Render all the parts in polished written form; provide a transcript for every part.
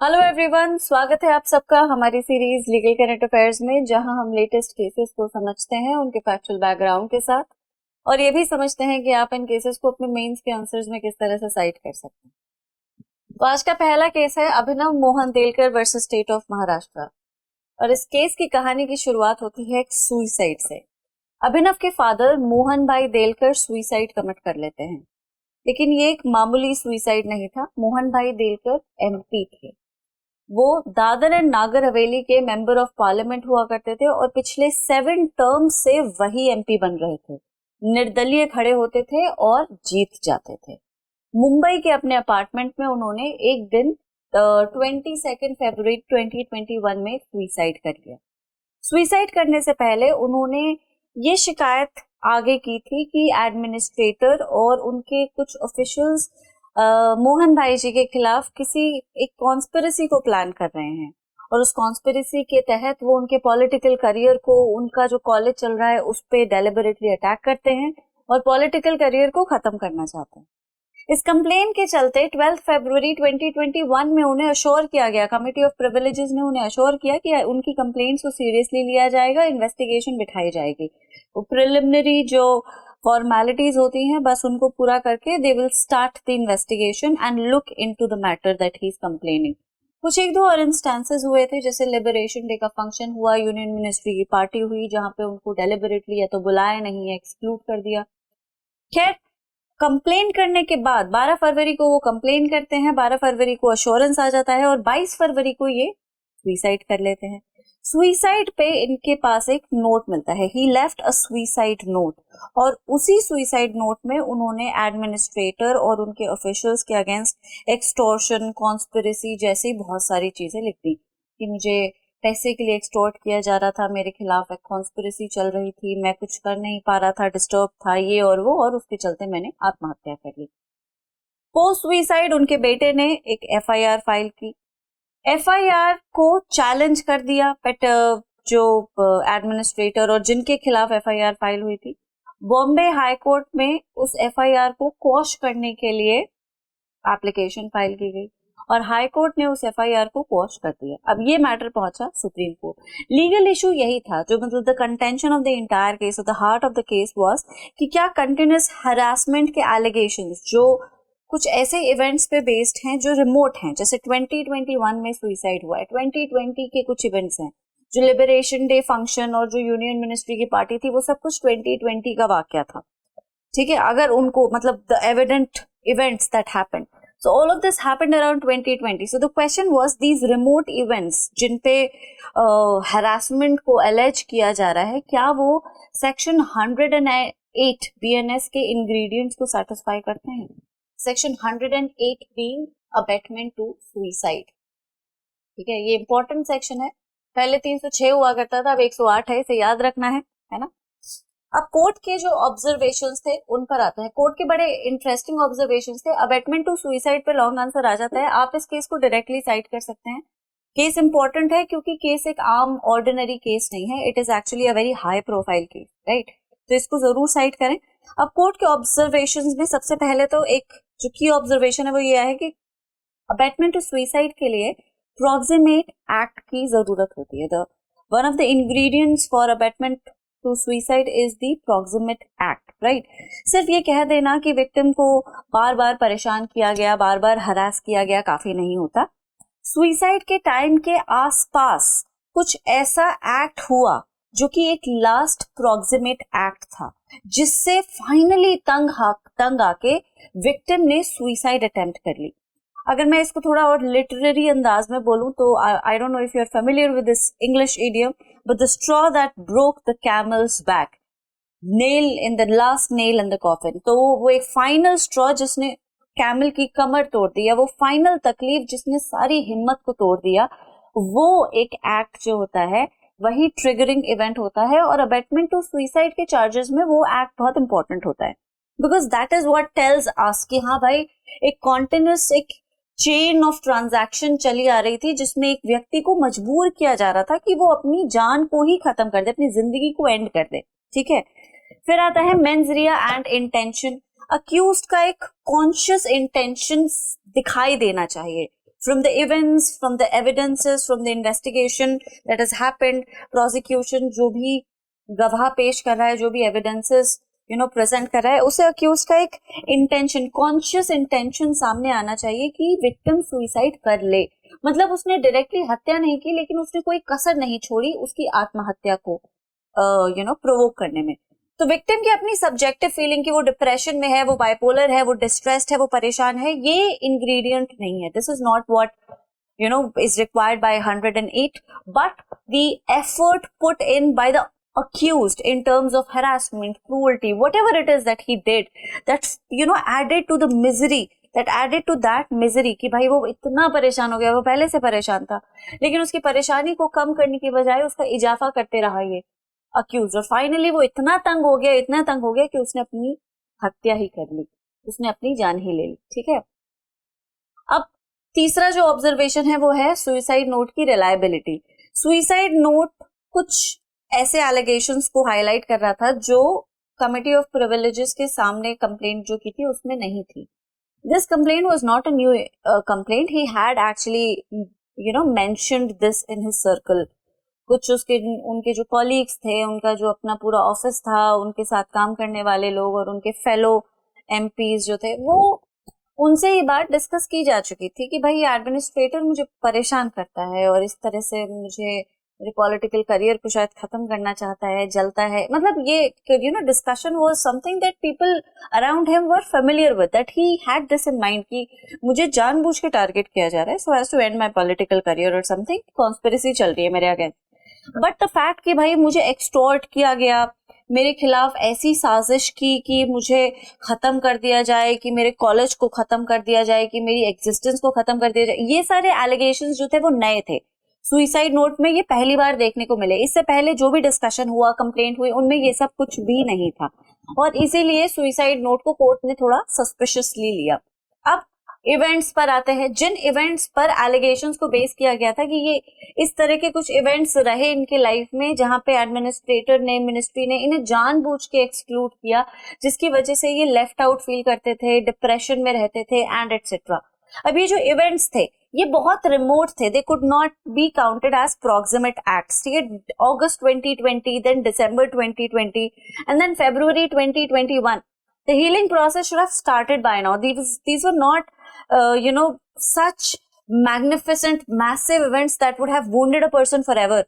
Hello everyone, स्वागत है आप सबका हमारी सीरीज लीगल करंट अफेयर्स में, जहां हम लेटेस्ट केसेस को समझते हैं उनके फैक्चुअल बैकग्राउंड के साथ और ये भी समझते हैं कि आप इन केसेस को अपने मेंस के आंसर्स में किस तरह से साइट कर सकते हैं। तो आज का पहला केस है Abhinav Mohan Delkar versus state of Maharashtra और इस केस की कहानी की शुरुआत होती है एक सुइसाइड से। अभिनव के फादर मोहन भाई देलकर सुइसाइड कमिट कर लेते हैं, लेकिन ये एक मामूली सुइसाइड नहीं था। मोहन भाई देलकर एमपी थे। वो दादर एंड नागर हवेली के मेंबर ऑफ पार्लियामेंट हुआ करते थे और पिछले 7 टर्म से वही एमपी बन रहे थे। निर्दलीय खड़े होते थे और जीत जाते थे। मुंबई के अपने अपार्टमेंट में उन्होंने एक दिन 22 फरवरी 2021 में सुइसाइड कर लिया। सुइसाइड करने से पहले उन्होंने ये शिकायत आगे की थी कि एडमिनिस्ट्रेटर और उनके कुछ ऑफिशियल्स मोहन भाई जी के खिलाफ किसी एक कॉन्स्पिरेसी को प्लान कर रहे हैं और उस कॉन्स्पिरेसी के तहत वो उनके पॉलिटिकल करियर को, उनका जो कॉलेज चल रहा है उस पे डेलिबरेटली अटैक करते हैं और पॉलिटिकल करियर को खत्म करना चाहते हैं। इस कंप्लेन के चलते 12 फरवरी 2021 में उन्हें अश्योर किया गया, कमिटी ऑफ प्रिविलेजेस ने उन्हें अश्योर किया कि उनकी कंप्लेंट्स को सीरियसली लिया जाएगा, इन्वेस्टिगेशन बिठाई जाएगी। वो प्रिलिमिनरी जो फॉर्मेलिटीज होती हैं बस उनको पूरा करके they will start the investigation and look into the matter that he is complaining. कुछ एक दो और इंस्टेंसेस हुए थे, जैसे लिबरेशन डे का फंक्शन हुआ, यूनियन मिनिस्ट्री की पार्टी हुई जहां पे उनको डेलिबरेटली या तो बुलाया नहीं या एक्सक्लूड कर दिया। खैर, कंप्लेन करने के बाद 12 फरवरी को वो कंप्लेन करते हैं, 12 फरवरी को अश्योरेंस आ जाता है और 22 फरवरी को ये सुइसाइड कर लेते हैं। सुइसाइड पे इनके पास एक नोट मिलता है, ही लेफ्ट अ सुइसाइड नोट, और उसी सुइसाइड नोट में उन्होंने एडमिनिस्ट्रेटर और उनके ऑफिशियल्स के अगेंस्ट एक्सटॉर्शन, कॉन्स्पिरेसी जैसी बहुत सारी चीजें लिख दी कि मुझे पैसे के लिए एक्सटॉर्ट किया जा रहा था, मेरे खिलाफ एक कॉन्स्पिरेसी चल रही थी, मैं कुछ कर नहीं पा रहा था, डिस्टर्ब था ये और वो, और उसके चलते मैंने आत्महत्या कर ली। पोस्ट सुइसाइड उनके बेटे ने एक एफआईआर फाइल की। एफआईआर को चैलेंज कर दिया, बट जो एडमिनिस्ट्रेटर और जिनके खिलाफ एफआईआर फाइल हुई थी, बॉम्बे हाई कोर्ट में उस एफआईआर को क्वॉश करने के लिए एप्लीकेशन फाइल की गई और हाई कोर्ट ने उस एफआईआर को क्वॉश कर दिया। अब ये मैटर पहुंचा सुप्रीम कोर्ट। लीगल इशू यही था, जो मतलब the contention of the entire case, the heart of the case was कि क्या कंटिन्यूअस हरासमेंट के एलिगेशंस जो कुछ ऐसे इवेंट्स पे बेस्ड हैं जो रिमोट हैं, जैसे 2021 में सुइसाइड हुआ है, 2020 के कुछ इवेंट्स हैं, जो लिबरेशन डे फंक्शन और जो यूनियन मिनिस्ट्री की पार्टी थी वो सब कुछ 2020 का वाकया था। ठीक है, अगर उनको मतलब the evident events that happened, so all of this happened around 2020, so the question was these remote events जिन पे harassment को allege किया जा रहा है, क्या वो सेक्शन 108 BNS के ingredients को satisfy करते हैं। Section 108 being abetment to suicide, ठीक है, ये इंपॉर्टेंट सेक्शन है। पहले 306 हुआ करता था, अब 108 है, इसे याद रखना है ना। अब कोर्ट के जो ऑब्जर्वेशंस थे उन पर आते हैं। कोर्ट के बड़े इंटरेस्टिंग ऑब्जर्वेशंस थे। अबेटमेंट टू सुइसाइड पे लॉन्ग आंसर आ जाता है, आप इस केस को डायरेक्टली साइट कर सकते हैं। केस इंपॉर्टेंट है क्योंकि केस एक आम ऑर्डिनरी केस नहीं है, it is actually a very high profile case, right, तो इसको जरूर साइट करें। अब कोर्ट के ऑब्जर्वेशंस में सबसे पहले तो एक जो की ऑब्जर्वेशन है वो ये है कि अबेटमेंट टू सुइसाइड के लिए प्रॉक्सिमेट एक्ट की जरूरत होती है। One of the ingredients for abetment to suicide is the proximate act, right. सिर्फ ये कह देना कि विक्टिम को बार बार परेशान किया गया, बार बार हरास किया गया काफी नहीं होता। सुइसाइड के टाइम के आसपास कुछ ऐसा एक्ट हुआ जो कि एक लास्ट प्रॉक्सिमेट एक्ट था, जिससे फाइनली तंग आके विक्टिम ने सुइसाइड अटेम्प्ट कर ली। अगर मैं इसको थोड़ा और लिटरेरी अंदाज में बोलूं तो I don't know if you are familiar with this English idiom, but the straw that broke the camel's back, nail in the last nail in the coffin, तो वो एक फाइनल स्ट्रॉ जिसने कैमल की कमर तोड़ दी, या वो फाइनल तकलीफ जिसने सारी हिम्मत को तोड़ दिया, वो एक एक्ट जो होता है वही ट्रिगरिंग इवेंट होता है। और अबेटमेंट टू सुइसाइड के चार्जेस में वो एक्ट बहुत इंपॉर्टेंट होता है, because that is what tells us कि हाँ भाई, एक कॉन्टिन्यूअस एक चेन ऑफ ट्रांजैक्शन चली आ रही थी जिसमें एक व्यक्ति को मजबूर किया जा रहा था कि वो अपनी जान को ही खत्म कर दे, अपनी जिंदगी को एंड कर दे, ठीक है। फिर आता है mains Riya and intention. Accused का एक कॉन्शियस इंटेंशन दिखाई देना चाहिए, From the events, from the evidences, from the investigation that has happened, prosecution जो भी गवाह पेश कर रहा है, जो भी evidences प्रेजेंट कर रहा है, उसे अक्यूज का एक इंटेंशन, कॉन्शियस इंटेंशन सामने आना चाहिए कि विक्टिम सुइसाइड कर ले. मतलब उसने डायरेक्टली हत्या नहीं की, लेकिन उसने कोई कसर नहीं छोड़ी उसकी आत्महत्या को प्रोवोक करने में. तो विक्टिम की अपनी सब्जेक्टिव फीलिंग की वो डिप्रेशन में है, वो बाइपोलर है, वो डिस्ट्रेस्ड है, वो परेशान है, ये इंग्रेडिएंट नहीं है. This is not what is required by 108, but the effort put in by the accused in terms of harassment, cruelty, whatever it is that he did, that's added to the misery, that added to that misery कि भाई वो इतना परेशान हो गया, वो पहले से परेशान था, लेकिन उसकी परेशानी को कम करने की बजाय उसका इजाफा करते रहा ये अक्यूज, और फाइनली वो इतना तंग हो गया कि उसने अपनी हत्या ही कर ली, उसने अपनी जान ही ले ली. ठीक है. अब तीसरा जो ऑब्जर्वेशन है वो है सुइसाइड नोट की रिलायबिलिटी. सुइसाइड नोट कुछ ऐसे एलिगेशंस को हाईलाइट कर रहा था जो कमिटी ऑफ प्रिविलेजेस के सामने कंप्लेंट जो की थी उसमें नहीं थी. This complaint was not a new complaint. He had actually mentioned this in his circle. कुछ उनके जो कॉलीग्स थे, उनका जो अपना पूरा ऑफिस था, उनके साथ काम करने वाले लोग और उनके फेलो एमपीज जो थे, वो उनसे ये बात डिस्कस की जा चुकी थी कि भाई एडमिनिस्ट्रेटर मुझे परेशान करता है और इस तरह से मेरे पॉलिटिकल करियर को शायद खत्म करना चाहता है, जलता है. मतलब ये discussion was something that people around him were familiar with, that he had this in mind कि मुझे जानबूझ के टारगेट किया जा रहा है, so as to end my political career और समथिंग, कॉन्स्पिरेसी चल रही है मेरे अगेंस्ट. बट द फैक्ट कि भाई मुझे एक्सटॉर्ट किया गया, मेरे खिलाफ ऐसी साजिश की कि मुझे खत्म कर दिया जाए, कि मेरे कॉलेज को खत्म कर दिया जाए, कि मेरी एग्जिस्टेंस को खत्म कर दिया जाए, ये सारे एलिगेशंस जो थे वो नए थे. सुइसाइड नोट में ये पहली बार देखने को मिले. इससे पहले जो भी डिस्कशन हुआ, कंप्लेंट हुई, उनमें ये सब कुछ भी नहीं था, और इसीलिए सुइसाइड नोट को कोर्ट ने थोड़ा सस्पिशियसली लिया. अब इवेंट्स पर आते हैं. जिन इवेंट्स पर एलिगेशंस को बेस किया गया था कि ये इस तरह के कुछ इवेंट्स रहे इनके लाइफ में जहां पे एडमिनिस्ट्रेटर ने, मिनिस्ट्री ने इन्हें जानबूझ के एक्सक्लूड किया, जिसकी वजह से ये लेफ्ट आउट फील करते थे, डिप्रेशन में रहते थे एंड एटसेट्रा. अब ये जो इवेंट्स थे ये बहुत रिमोट थे. They could not be counted as proximate acts. ठीक है. August 2020, then December 2020 and then February 2021. The healing process should have started by now. These were not such magnificent, massive events that would have wounded a person forever.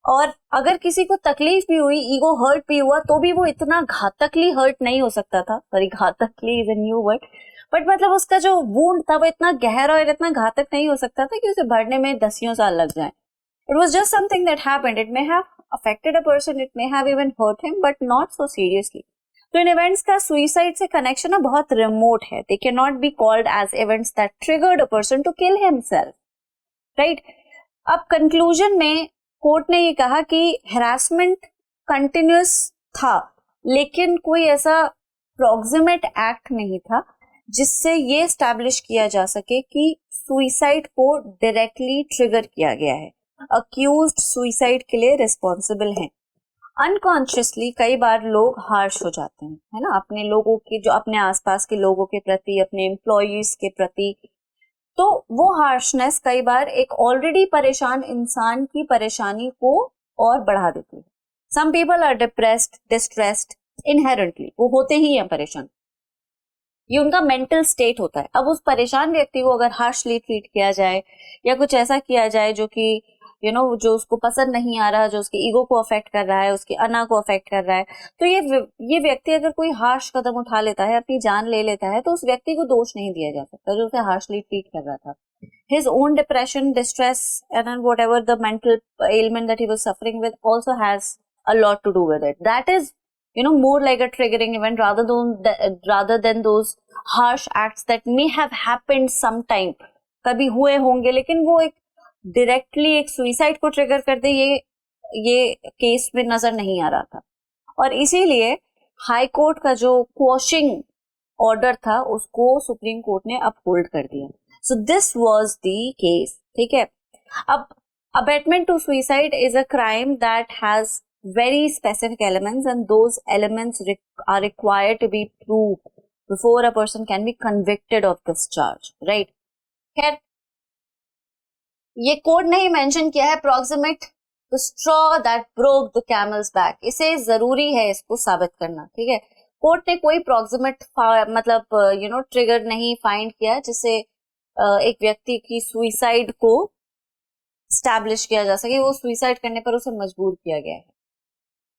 और अगर किसी को तकलीफ भी हुई, ego hurt भी हुआ, तो भी वो इतना घातकली हर्ट नहीं हो सकता था. सॉरी, घातकली is a new word, but मतलब उसका जो वुंड था वो इतना गहरा और इतना घातक नहीं हो सकता था कि उसे भरने में 10 साल लग जाए. It was just something that happened. It may have affected a person, it may have even hurt him, but not so seriously. तो इन इवेंट्स का सुइसाइड से कनेक्शन ना बहुत रिमोट है. They can not be called as events that triggered a person to kill himself. Right. अब conclusion में court ने ये कहा कि हैरासमेंट कंटिन्यूअस था, लेकिन कोई ऐसा प्रॉक्सिमेट एक्ट नहीं था जिससे ये एस्टैब्लिश किया जा सके कि सुइसाइड को डायरेक्टली ट्रिगर किया गया है. अक्यूज्ड सुइसाइड के लिए रिस्पॉन्सिबल हैं. अनकॉन्शियसली कई बार लोग हार्श हो जाते हैं, है ना, अपने लोगों के, जो अपने आसपास के लोगों के प्रति, अपने एम्प्लॉयज के प्रति. तो वो हार्शनेस कई बार एक ऑलरेडी परेशान इंसान की परेशानी को और बढ़ा देती है. Some people are depressed, distressed inherently, वो होते ही हैं परेशान, ये उनका मेंटल स्टेट होता है. अब उस परेशान व्यक्ति को अगर हार्शली ट्रीट किया जाए या कुछ ऐसा किया जाए जो कि जो उसको पसंद नहीं आ रहा, जो उसके ईगो को अफेक्ट कर रहा है, उसकी अना को अफेक्ट कर रहा है, तो ये व्यक्ति अगर कोई हार्श कदम उठा लेता है, अपनी जान ले लेता है, तो उस व्यक्ति को दोष नहीं दिया जा सकता जो उसे हार्शली ट्रीट कर रहा था. His own depression, distress, and whatever the mental ailment that he was suffering with also has a lot to do with it. That is, more like a triggering event rather than those harsh acts that may have happened sometime. कभी हुए होंगे, लेकिन वो एक directly एक suicide को trigger कर दे, ये केस में नजर नहीं आ रहा था. और इसीलिए हाई कोर्ट का जो क्वॉशिंग ऑर्डर था उसको सुप्रीम कोर्ट ने अपहोल्ड कर दिया. So this was the case. ठीक है. अब abetment to suicide is a crime that has very specific elements and those elements are required to be proved before a person can be convicted of this charge. Right. खैर, ये code नहीं mention किया है proximate the straw that broke the camel's back, इसे जरूरी है इसको साबित करना, ठीक है। कोर्ट ने कोई प्रॉक्सिमेट मतलब ट्रिगर नहीं फाइंड किया जिससे एक व्यक्ति की सुइसाइड को स्टैब्लिश किया जा सके, वो सुइसाइड करने पर उसे मजबूर किया गया है।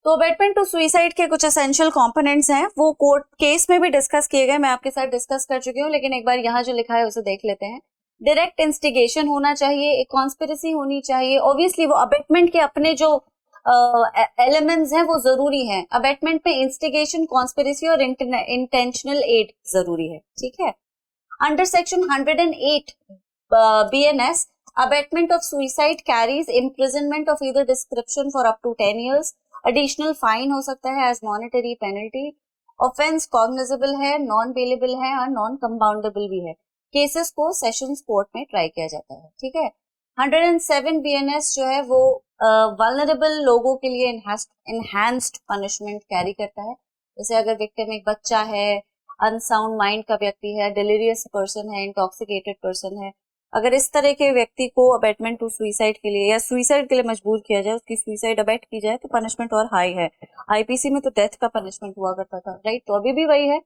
तो अबेटमेंट टू सुइसाइड के कुछ एसेंशियल कंपोनेंट्स हैं, वो कोर्ट केस में भी डिस्कस किए गए, मैं आपके साथ डिस्कस कर चुकी हूँ, लेकिन एक बार यहाँ जो लिखा है उसे देख लेते हैं। डायरेक्ट इंस्टिगेशन होना चाहिए, एक कॉन्स्पिरेसी होनी चाहिए, ऑब्वियसली वो अबेटमेंट के अपने जो एलिमेंट्स हैं वो जरूरी हैं। अबेटमेंट में इंस्टिगेशन, कॉन्स्पिरेसी और इंटेंशनल एड जरूरी है, ठीक है। Under section 108 BNS, abatement of suicide carries imprisonment of either description for up to 10 years, additional fine हो सकता है as monetary penalty, offense cognizable है, non bailable है और non compoundable भी है। केसेस को सेशंस कोर्ट में ट्राई किया जाता है, ठीक है। 107 BNS जो है वो वल्नरेबल लोगों के लिए enhanced punishment कैरी करता है। जैसे अगर विक्टिम एक बच्चा है, अनसाउंड माइंड का व्यक्ति है, डिलीरियस पर्सन है, इंटॉक्सिकेटेड पर्सन है, अगर इस तरह के व्यक्ति को अबेटमेंट टू सुइसाइड के लिए या सुइसाइड के लिए मजबूर किया जाए, उसकी सुइसाइड अबेट की जाए, तो पनिशमेंट और हाई है। आईपीसी में तो डेथ का पनिशमेंट हुआ करता था, राइट, तो अभी भी वही है,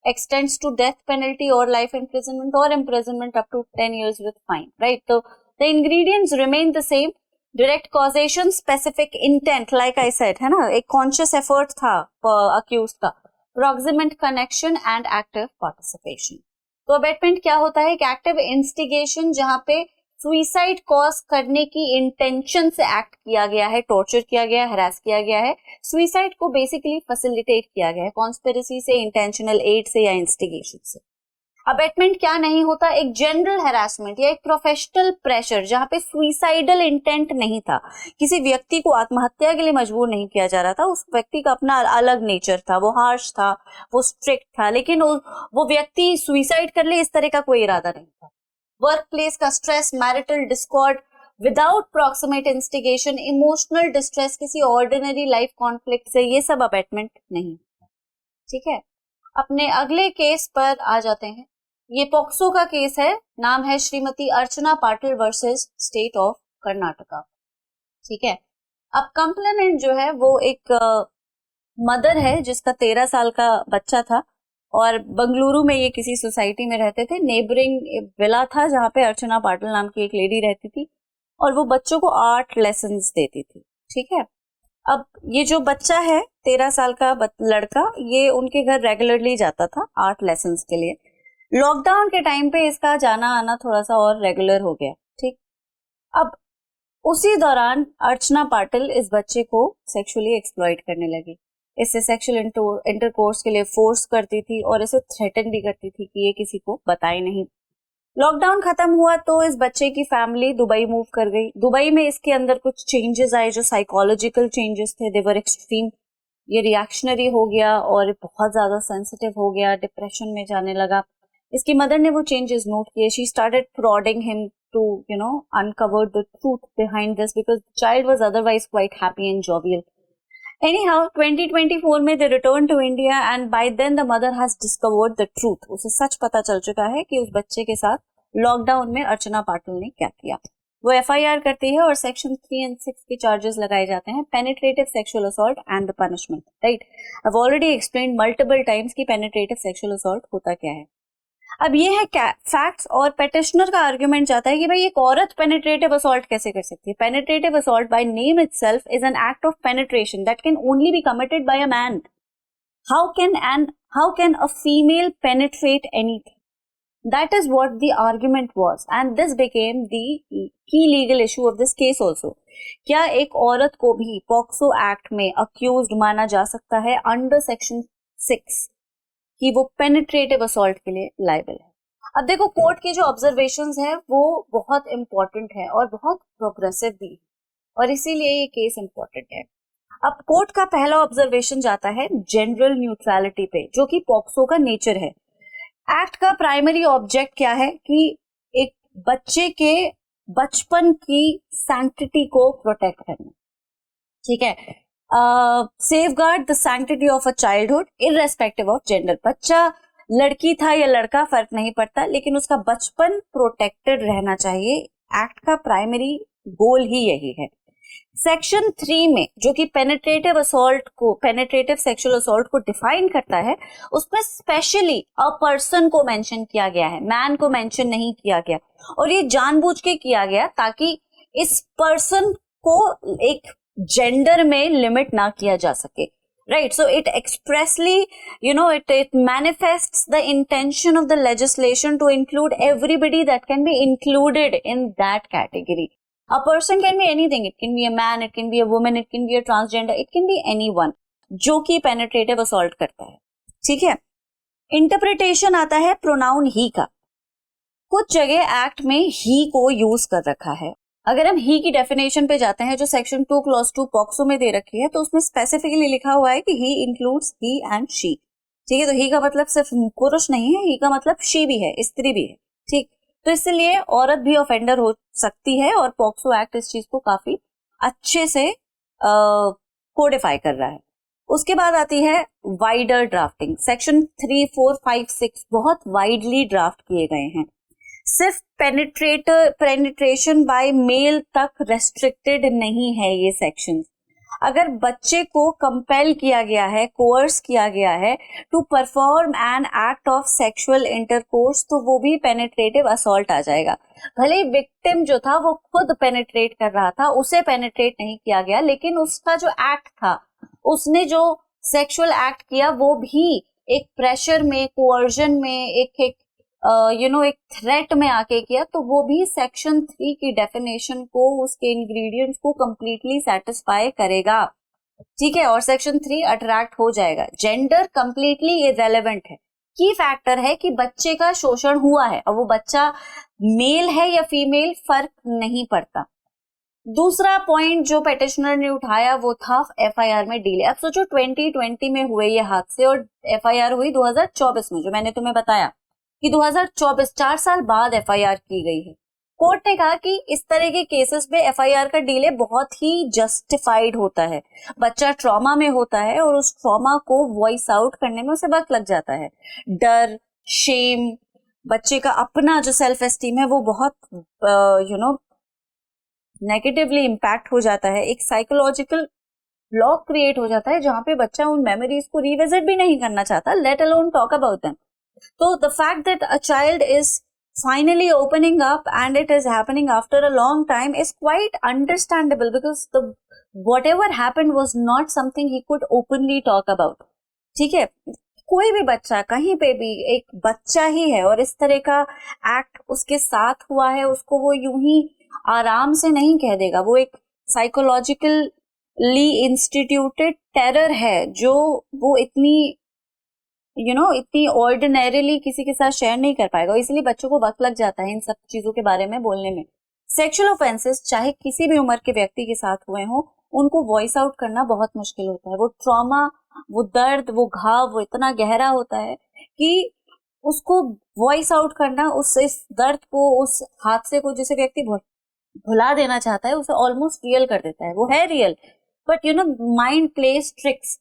एक्सटेंड्स टू डेथ पेनल्टी और लाइफ इम्प्रिजनमेंट और imprisonment up to 10 years with fine, right. तो the ingredients remain the same, direct causation, specific intent, like I said, है ना, एक कॉन्शियस एफर्ट था अक्यूज्ड का, proximate connection and active participation. तो abetment क्या होता है, एक एक्टिव इंस्टिगेशन जहां पे सुइसाइड कॉज करने की इंटेंशन से एक्ट किया गया है, टॉर्चर किया गया है, हरास किया गया है, सुइसाइड को बेसिकली फैसिलिटेट किया गया है कॉन्स्पिरेसी से, इंटेंशनल एड से या इंस्टिगेशन से। अबेटमेंट क्या नहीं होता, एक जनरल हैरासमेंट या एक प्रोफेशनल प्रेशर जहां पे सुइसाइडल इंटेंट नहीं था, किसी व्यक्ति को आत्महत्या के लिए मजबूर नहीं किया जा रहा था, उस व्यक्ति का अपना अलग नेचर था, वो हार्श था, वो स्ट्रिक्ट था, लेकिन वो व्यक्ति सुइसाइड कर ले इस तरह का कोई इरादा नहीं था। वर्क प्लेस का stress, marital Discord without proximate instigation, emotional distress, किसी ऑर्डिनरी लाइफ कॉन्फ्लिक्ट से, ये सब अबेटमेंट नहीं, ठीक है। अपने अगले केस पर आ जाते हैं। ये पॉक्सो का केस है, नाम है Shrimati Archana Patil versus state of Karnataka, ठीक है। अब कंप्लेनेंट जो है वो एक मदर है जिसका 13 साल का बच्चा था और बंगलुरु में ये किसी सोसाइटी में रहते थे, नेबरिंग विला था जहां पे अर्चना पाटिल नाम की एक लेडी रहती थी और वो बच्चों को आर्ट लेसन्स देती थी, ठीक है। अब ये जो बच्चा है 13 साल का लड़का, ये उनके घर रेगुलरली जाता था आर्ट लेसन्स के लिए। लॉकडाउन के टाइम पे इसका जाना आना थोड़ा सा और रेगुलर हो गया, ठीक। अब उसी दौरान अर्चना पाटिल इस बच्चे को सेक्सुअली एक्सप्लॉइट करने लगी, इससे सेक्सुअल इंटरकोर्स के लिए फोर्स करती थी और इसे थ्रेटन भी करती थी कि ये किसी को बताए नहीं। लॉकडाउन खत्म हुआ तो इस बच्चे की फैमिली दुबई मूव कर गई। दुबई में इसके अंदर कुछ चेंजेस आए जो साइकोलॉजिकल चेंजेस थे, दे वर एक्सट्रीम, ये रिएक्शनरी हो गया और बहुत ज्यादा सेंसिटिव हो गया, डिप्रेशन में जाने लगा। इसकी मदर ने वो चेंजेस नोट किए, she started prodding him to uncover the truth behind this because the child was otherwise quite happy and jovial. Anyhow, 2024 में they returned to India and by then the mother has discovered the truth. उसे सच पता चल चुका है कि उस बच्चे के साथ लॉकडाउन में अर्चना पाटिल ने क्या किया। वो FIR करती है और सेक्शन 3 and 6 के चार्जेस लगाए जाते हैं, penetrative sexual assault and the punishment, right. I've already explained multiple times कि पेनिट्रेटिव सेक्सुअल असॉल्ट होता क्या है। अब ये है फैक्ट्स और पेटिशनर का आर्ग्यूमेंट चाहता है कि भाई एक औरत पेनिट्रेटिव असॉल्ट कैसे कर सकती है। Penetrative assault by name itself is an act of penetration that can only be committed by a man. How can a female penetrate anything? That is what the argument was and this became the key legal issue of this case also. क्या एक औरत को भी POCSO act में accused माना जा सकता है अंडर सेक्शन 6 कि वो पेनिट्रेटिव असॉल्ट के लिए लायबल है? अब देखो, कोर्ट के जो ऑब्जर्वेशंस है वो बहुत इंपॉर्टेंट है और बहुत प्रोग्रेसिव भी, और इसीलिए ये केस इंपॉर्टेंट है। अब कोर्ट का पहला ऑब्जर्वेशन जाता है जनरल न्यूट्रलिटी पे, जो कि पॉक्सो का नेचर है। एक्ट का प्राइमरी ऑब्जेक्ट क्या है कि एक बच्चे के बचपन की सैंक्टिटी को प्रोटेक्ट करना, ठीक है। Safeguard the sanctity of a childhood irrespective of gender. बच्चा लड़की था या लड़का फर्क नहीं पड़ता, लेकिन उसका बचपन प्रोटेक्टेड रहना चाहिए एक्ट का प्राइमरी गोल ही यही है। सेक्शन 3 में जो कि पेनिट्रेटिव सेक्सुअल असॉल्ट को डिफाइन करता है, उसमें स्पेशली अ पर्सन को मेंशन किया गया है, मैन को मेंशन नहीं किया गया, और ये जानबूझ के किया गया ताकि इस पर्सन को एक जेंडर में लिमिट ना किया जा सके, right? So it expressly, it manifests the intention of the legislation to include everybody that can be included in that category. A person can be anything. It can be a man, it can be a woman, it can be a transgender, it can be anyone जो कि penetrative assault करता है, ठीक है। Interpretation आता है pronoun ही का। कुछ जगह एक्ट में ही को यूज कर रखा है। अगर हम ही की डेफिनेशन पे जाते हैं जो सेक्शन 2 क्लॉज 2 पॉक्सो में दे रखी है, तो उसमें स्पेसिफिकली लिखा हुआ है कि ही इंक्लूड्स ही एंड शी, ठीक है। तो ही का मतलब सिर्फ पुरुष नहीं है, ही का मतलब शी भी है, स्त्री भी है, ठीक। तो इसलिए औरत भी ऑफेंडर हो सकती है और पॉक्सो एक्ट इस चीज को काफी अच्छे से कोडिफाई कर रहा है। उसके बाद आती है वाइडर ड्राफ्टिंग। सेक्शन 3, 4, 5, 6 बहुत वाइडली ड्राफ्ट किए गए हैं। सिर्फ पेनिट्रेशन बाय मेल तक रेस्ट्रिक्टेड नहीं है ये सेक्शन। अगर बच्चे को कंपेल किया गया है, कोर्स किया गया है to perform an act of sexual intercourse, तो वो भी पेनिट्रेटिव असॉल्ट आ जाएगा। भले विक्टिम जो था वो खुद पेनिट्रेट कर रहा था, उसे पेनिट्रेट नहीं किया गया, लेकिन उसका जो एक्ट था, उसने जो सेक्सुअल एक्ट किया वो भी एक प्रेशर में, कोअर्जन में, एक थ्रेट में आके किया, तो वो भी सेक्शन 3 की डेफिनेशन को, उसके इंग्रेडिएंट्स को कंप्लीटली सेटिस्फाई करेगा, ठीक है। और सेक्शन 3 अट्रैक्ट हो जाएगा। जेंडर कंप्लीटली इररेलेवेंट है। की फैक्टर है कि बच्चे का शोषण हुआ है, और वो बच्चा मेल है या फीमेल फर्क नहीं पड़ता। दूसरा पॉइंट जो पेटिशनर ने उठाया वो था एफआईआर में डिले। अब सोचो 2020 में हुए ये हादसे और एफआईआर हुई 2024 में, जो मैंने तुम्हें बताया कि 2024 4 साल बाद एफआईआर की गई है। कोर्ट ने कहा कि इस तरह के केसेस में एफआईआर का डिले बहुत ही जस्टिफाइड होता है। बच्चा ट्रॉमा में होता है और उस ट्रॉमा को वॉइस आउट करने में उसे वक्त लग जाता है। डर, शेम, बच्चे का अपना जो सेल्फ एस्टीम है वो बहुत नेगेटिवली इम्पैक्ट हो जाता है। एक साइकोलॉजिकल ब्लॉक क्रिएट हो जाता है जहां पे बच्चा उन मेमोरीज को रिविजिट भी नहीं करना चाहता, let alone talk about them. So the fact that a child is finally opening up and it is happening after a long time is quite understandable, because whatever happened was not something he could openly talk about, ठीक है। कोई भी बच्चा कहीं पे भी एक बच्चा ही है और इस तरह का एक्ट उसके साथ हुआ है, उसको वो यूं ही आराम से नहीं कह देगा। वो एक साइकोलॉजिकली इंस्टीट्यूटेड टेरर है जो वो इतनी इतनी ऑर्डिनरीली किसी के साथ शेयर नहीं कर पाएगा, इसलिए बच्चों को वक्त लग जाता है इन सब चीजों के बारे में बोलने में। सेक्सुअल ऑफेंसेस चाहे किसी भी उम्र के व्यक्ति के साथ हुए हो, उनको वॉइस आउट करना बहुत मुश्किल होता है। वो ट्रॉमा, वो दर्द, वो घाव वो इतना गहरा होता है कि उसको वॉइस आउट करना, इस दर्द को, उस हादसे को जिसे व्यक्ति भुला देना चाहता है, उसे ऑलमोस्ट रियल कर देता है। वो है real, but mind plays tricks.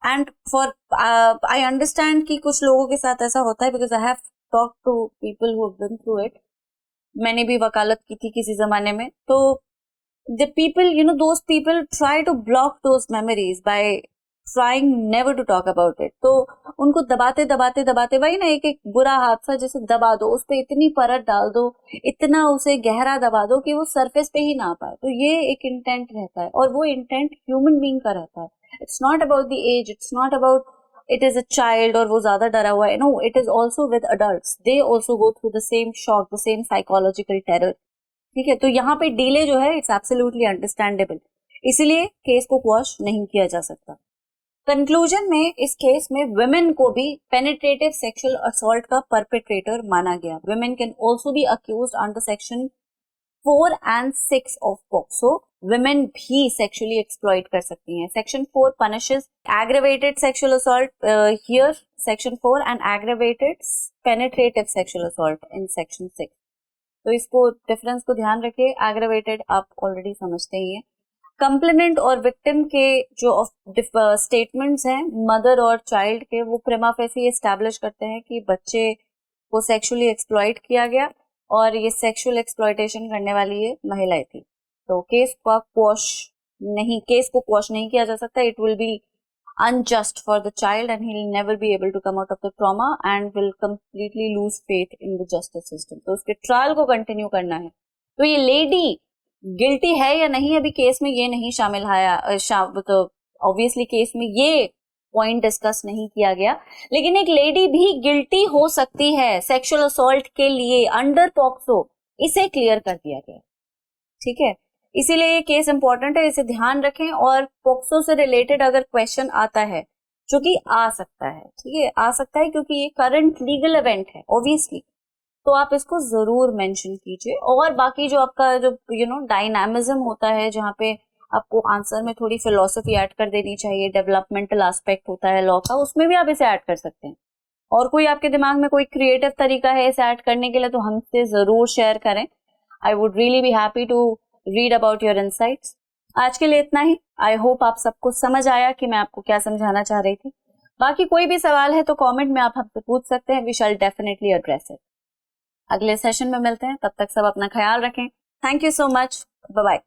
And for I understand कि कुछ लोगों के साथ ऐसा होता है, because I have talk to people who have been through it. मैंने भी वकालत की थी किसी जमाने में। तो the people those people try to block those memories by trying never to talk about it. तो उनको दबाते दबाते दबाते, वही ना, एक एक बुरा हादसा जैसे दबा दो, उस पर इतनी परत डाल दो, इतना उसे गहरा दबा दो कि वो सरफेस पे ही ना आ पाए। तो ये एक इंटेंट रहता है, और वो इंटेंट ह्यूमन बीइंग का रहता है। It's not about the age, it's not about it is a child और वो ज्यादा डरा हुआ है। No, it is also with adults. They also go through the same shock, the same psychological terror. ठीक है, तो यहाँ पे डिले जो है it's absolutely understandable. इसीलिए केस को क्वॉश नहीं किया जा सकता। कंक्लूजन में इस केस में विमेन को भी पेनिट्रेटिव सेक्सुअल असॉल्ट का परपेट्रेटर माना गया। Women can also be accused under section 4 and 6 of POCSO. Women भी सेक्सुअली एक्सप्लॉइट कर सकती हैं। Section 4 punishes aggravated sexual assault here section 4 and aggravated penetrative sexual assault in section 6। तो इसको difference को ध्यान रखिए। एग्रेवेटेड आप ऑलरेडी समझते ही हैं। कंप्लेनेंट और विक्टिम के जो स्टेटमेंट्स हैं मदर और चाइल्ड के, वो प्रिमा फेसी एस्टैब्लिश करते हैं कि बच्चे को सेक्सुअली एक्सप्लॉइट किया गया। और ये सेक्सुअल एक्सप्लॉयटेशन करने वाली ये महिलाएं थी। तो केस को क्वॉश नहीं किया जा सकता। It will be unjust for the child and he'll never be able to come out of the trauma and will completely lose faith in the justice system। तो उसके ट्रायल को कंटिन्यू करना है। तो ये लेडी गिल्टी है या नहीं अभी केस में ये नहीं शामिल है, तो ऑब्वियसली केस में ये पॉइंट डिस्कस नहीं किया गया, लेकिन एक लेडी भी गिल्टी हो सकती है सेक्सुअल असॉल्ट के लिए अंडर पॉक्सो, इसे क्लियर कर दिया गया। ठीक है, इसीलिए ये केस इंपॉर्टेंट है, इसे ध्यान रखें। और पॉक्सो से रिलेटेड अगर क्वेश्चन आता है, जो कि आ सकता है, ठीक है, आ सकता है क्योंकि ये करंट लीगल इवेंट है ऑब्वियसली, तो आप इसको जरूर मेंशन कीजिए। और बाकी जो आपका जो डायनामिज्म होता है, जहाँ पे आपको आंसर में थोड़ी फिलोसफी ऐड कर देनी चाहिए, डेवलपमेंटल एस्पेक्ट होता है लॉ का, उसमें भी आप इसे ऐड कर सकते हैं। और कोई आपके दिमाग में कोई क्रिएटिव तरीका है इसे ऐड करने के लिए, तो हमसे जरूर शेयर करें। I would really be happy to read about your insights. आज के लिए इतना ही। आई होप आप सबको समझ आया कि मैं आपको क्या समझाना चाह रही थी। बाकी कोई भी सवाल है तो कमेंट में आप हमसे पूछ सकते हैं। We shall definitely address it. अगले सेशन में मिलते हैं, तब तक सब अपना ख्याल रखें। Thank you so much. Bye bye.